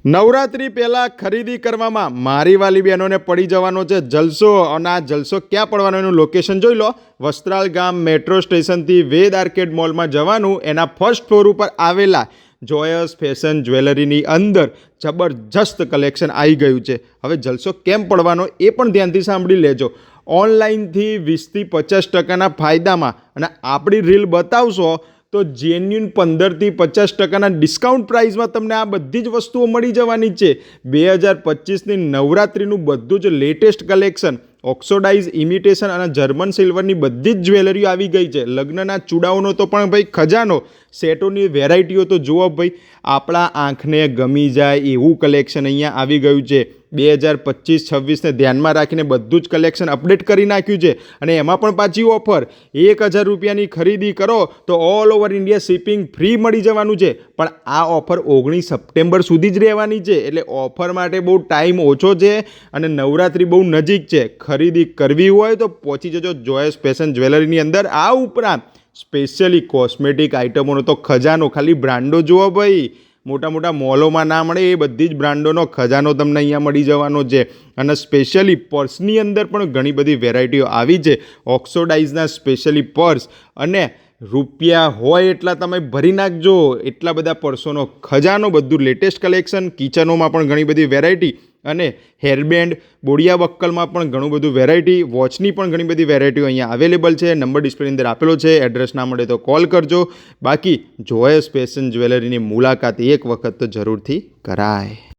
નવરાત્રી પહેલાં ખરીદી કરવામાં મારી વાલી બહેનોને પડી જવાનો છે જલસો, અને આ જલસો ક્યાં પડવાનો એનું લોકેશન જોઈ લો. વસ્ત્રાલ ગામ મેટ્રો સ્ટેશનથી વેદ આર્કેડ મોલમાં જવાનું, એના ફર્સ્ટ ફ્લોર ઉપર આવેલા જોયસ ફેશન જ્વેલરીની અંદર જબરજસ્ત કલેક્શન આવી ગયું છે. હવે જલસો કેમ પડવાનો એ પણ ધ્યાનથી સાંભળી લેજો. ઓનલાઈનથી 20થી 50% ફાયદામાં, અને આપણી રીલ બતાવશો તો જેન્યુન 15થી 50% ડિસ્કાઉન્ટ પ્રાઇસમાં તમને આ બધી જ વસ્તુઓ મળી જવાની છે. 2025ની નવરાત્રિનું બધું જ લેટેસ્ટ કલેક્શન, ઓક્સોડાઇઝ, ઇમિટેશન અને જર્મન સિલ્વરની બધી જ જ્વેલરીઓ આવી ગઈ છે. લગ્નના ચૂડાઓનો તો પણ ભાઈ ખજાનો, સેટોની વેરાયટીઓ તો જુઓ ભાઈ, આપણા આંખને ગમી જાય એવું કલેક્શન અહીંયા આવી ગયું છે. 2025-26ને ધ્યાનમાં રાખીને બધું જ કલેક્શન અપડેટ કરી નાખ્યું છે. અને એમાં પણ પાછી ઓફર, 1000 રૂપિયાની ખરીદી કરો તો all over India shipping free મળી જવાનું છે. પણ આ ઓફર 19 સપ્ટેમ્બર સુધી જ રહેવાની છે, એટલે ઓફર માટે બહુ ટાઈમ ઓછો છે અને નવરાત્રિ બહુ નજીક છે. ખરીદી કરવી હોય તો પહોંચી જજો જોયસ ફેશન જ્વેલરીની અંદર. આ ઉપરાંત સ્પેશિયલી કોસ્મેટિક આઇટમોનો તો ખજાનો, ખાલી બ્રાન્ડો જુઓ ભાઈ, મોટા મોટા મોલોમાં ના મળે એ બધી જ બ્રાન્ડોનો ખજાનો તમને અહીંયા મળી જવાનો છે. અને સ્પેશિયલી પર્સની અંદર પણ ઘણી બધી વેરાયટીઓ આવી છે. ઓક્સોડાઇઝના સ્પેશિયલી પર્સ, અને રૂપિયા હોય એટલા તમે ભરી નાખજો, એટલા બધા પર્સોનો ખજાનો, બધું લેટેસ્ટ કલેક્શન. કિચનોમાં પણ ઘણી બધી વેરાયટી, અને હેરબેન્ડ, બોડિયા બક્કલમાં પણ ઘણું બધું વેરાયટી, વોચની પણ ઘણી બધી વેરાયટીઓ અહીંયા અવેલેબલ છે. નંબર ડિસ્પ્લેની અંદર આપેલો છે, એડ્રેસ ના મળે તો કોલ કરજો. બાકી જોયસ ફેશન જ્વેલરીની મુલાકાત એક વખત તો જરૂરથી કરાય.